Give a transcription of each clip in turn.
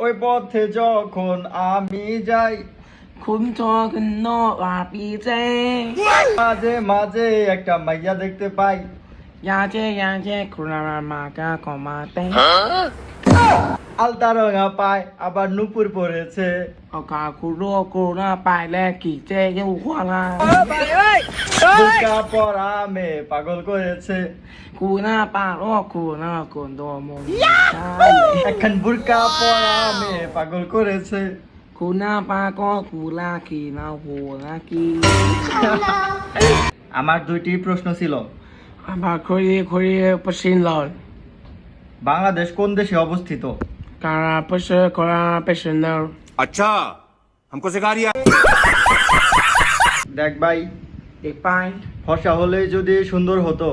ওই পথে যখন আমি যাই, คุณจอคุณนอกว่าปีเจ মাঝে মাঝে একটা মাইয়া দেখতে পাই। ยาเจคุณมากาก็มาเต้ আলতা রঙা পায় আবার নুপুর পড়েছে। เอากาคุณโลกูน่าไปแลกกี่เจยังหัวลา বুরকা পরা মেয়ে পাগল করেছে। กูหน้าปากโลกูหน้ากูโดมง এখন বুরকা পরা মেয়ে পাগল করেছে। กูหน้าปากก็กูลากีหน้าหัวลากี আমার দুইটি প্রশ্ন ছিল। อาบาคุยประชินหลอน বাংলাদেশ কোন দেশে অবস্থিত? การาประเสริฐการาประเสริฐ अच्छा हमको सिखा रिया। দেখ ভাই, เด็กไป ফর্সা হলেই যদি সুন্দর হতো,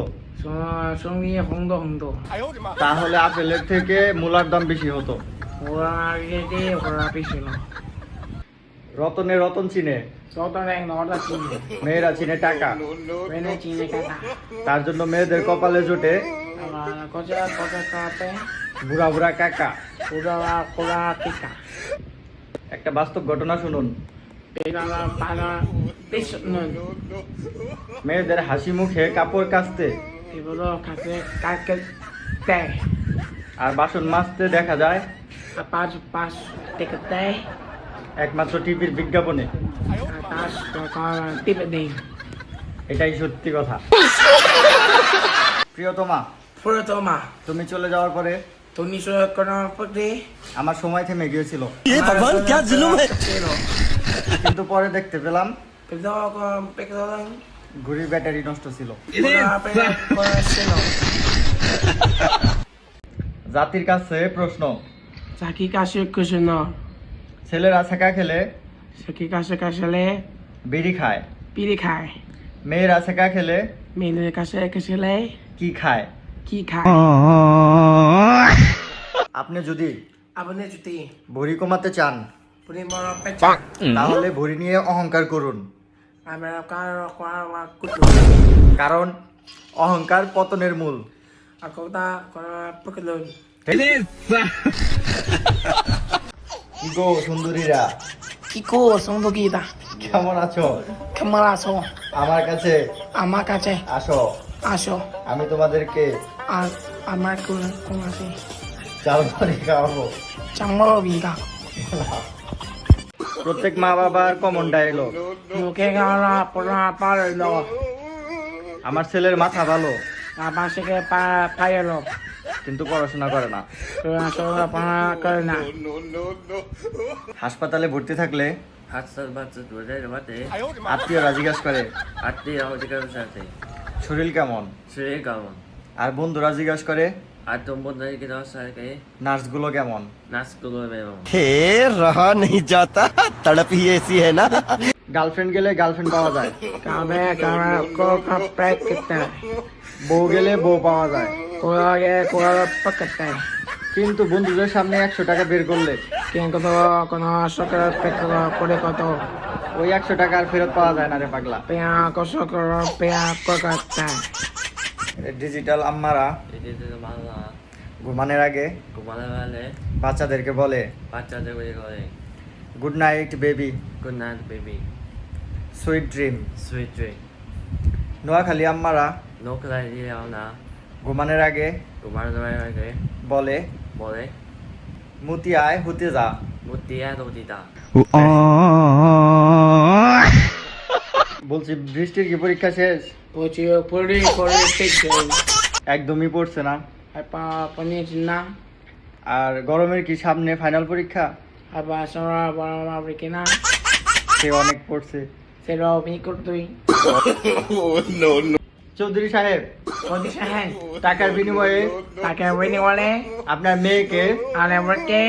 ช่วงนี้หงโด তাহলে আপেলের থেকে মূলার দাম বেশি হতো। หัวเด้หัวไปชิน রতনে রতন চিনে, ซอตอนแรกนอนละจีน মেয়েরা চিনে টাকা। เว้นจีนในกาตา তার জন্য মেয়েদের কপালে জোটে ก็จะกาเต้ বুড়া বুড়া কাকা। กูราติกา একটা বাস্তব ঘটনা শুনুন। เป็นอะไรปานาติสนน মেয়েদের হাসি মুখে কাপড় কাচতে ที่บล็อกคาเฟ่การเกิดแต่ আর বাসন মাজতে দেখা যায় อาปัสเด็กแต่ একমাত্র টিভির বিজ্ঞাপনে। อาปัสก็ติดเอง এটাই সত্যি কথা। প্রিয়তমা, พูดต่อมา তুমি চলে যাওয়ার পরে ตัวนี้ช่วยกันพูดดิ আমার সময় থেমে গিয়েছিল, ये भगवान क्या जुल्म है কিন্তু পরে দেখতে পেলাম เป็นดอกเป็นดอก ঘড়ির ব্যাটারি নষ্ট ছিল। เป็น জাতির কাছে প্রশ্ন, จากที่กาเชคุชนอ ছেলেরা ছাকা খেলে จากที่กาเชเล বিড়ি খায়, ปีดีขาย মেয়েরা ছাকা খেলে เมนูกาเชเล কি খায়? ขี้ขาย আপনি যদি อาบันเนจุตี ভরি কমাতে চান, ปุริมรไปจัก তাহলে ভরি নিয়ে অহংকার করুন, อาเมริกากุตุ কারণ অহংকার পতনের মূল। อากูตาปกลุน কি গো সুন্দরীরা, กิโก้สงตุกีตา কেমন আছো? คามาราโซ আমার কাছে อามากาเจ আসো, อาโช আমি তোমাদেরকে อามากุมาซี চাল মুড়ি খাওয়াবো। จังมอบีกา প্রত্যেক মা বাবার কমন ডায়লগ, โนเคกาลาปราปาเลยโล আমার ছেলের মাথা ভালোอาบาเชเกปาพายโล কিন্তু পড়াশোনা করে না। คือโซลาปาเกินนะ হাসপাতালে ভর্তি থাকলে হাসপাতাল ধরে বাতে আত্মীয়রা জিজ্ঞাসা করে আত্মীয় জিজ্ঞাসা সাথে শরীর কেমন, শরীর কেমন আর বন্ধুরা জিজ্ঞাসা করে আর তোম বন্ধুকে দেওয়ার সাথে নার্সগুলো কেমন। নাচগুলো এবং हे रहा नहीं जाता तड़प ही ऐसी है ना। গার্লফ্রেন্ড গেলে গার্লফ্রেন্ড পাওয়া যায়, กาเบกาก็คับแปกเต বউ গেলে বউ পাওয়া যায়, กูแกกูปกเต কিন্তু বন্ধুদের সামনে 100 টাকা বের করলে เกียงก็ตัวก็นอสกเปกก็ได้ก็ตัว ওই 100 টাকা আর ফেরত পাওয়া যায় না রে পাগলা। เปียก็สกเปียก็กัดแต่ ডিজিটাল আম্মারা এদিকে মালা ঘুমানোর আগে ঘুমালে বেলে বাচ্চাদেরকে বলে বাচ্চাদের বলে করে good night baby, good night baby sweet dream. Sweet dream Noakhali আম্মারা নোকলাই দিয়ে না ঘুমানোর আগে ঘুমানোর আগে বলে বলে মুতি আয় হুতে যা। মুতিয়া দৌদিতা বলছি বৃষ্টির কি পরীক্ষা শেষ? পচি পড়ি করে টেকে একদমই পড়ছে না। আর পা পানি না আর গরমের কি সামনে ফাইনাল পরীক্ষা? আর বাসরা বড় মাবরি না সে অনেক পড়ছে। সেরা মি করতুই চৌধুরী সাহেব, কোদি সাহেব টাকার বিনিময়ে তাকে বইনি বলে আপনার মেয়েকে আলে বরকে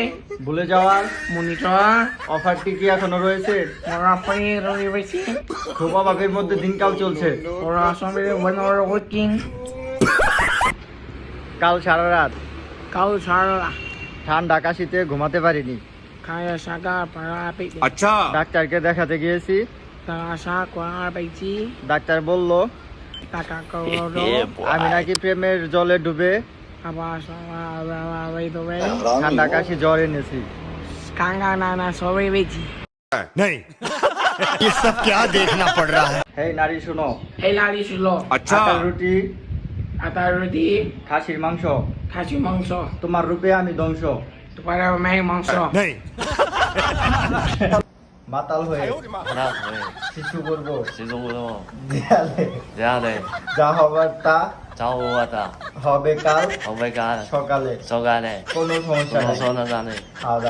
ভুলে যাওয়ার মনিটর অফারটি কি এখনো রয়েছে? মরাফনি রই বইছি খুব অভাবের মধ্যে দিনকাল চলছে। ওরা সঙ্গে বনর ওয়ার্কিং কাল সারা রাত কাউ সারা ঠান্ডা কাশিতে ঘুমাতে পারিনি। খায়া সাগা পারা পে अच्छा ডাক্তারকে দেখাতে গিয়েছি, তা আশা কোয়া পাইছি ডাক্তার বলল টাকা করো আমি নাকি প্রেমের জলে ডুবে আবার সারা বাই তো বাই ঠান্ডা কাশি জ্বর এনেছি। 刚刚那所谓危机。 नहीं ये सब क्या देखना पड़ रहा है হে নারী শোনো,黑拉里是肉， আটার রুটি, 阿达肉的， খাসির মাংস, 卡去芒手， তোমার রূপে আমি ধ্বংস। 都把它买芒手。 नहीं মাতাল হয়ে那可以， শিশু করব, 其中不用， দেয়ালে 这样的， যা হবার তা 招呼我的， হবে কাল 后背干， সকালে, 手干的， কোনো সমস্যা 我 নেই। 说那干的。 好的。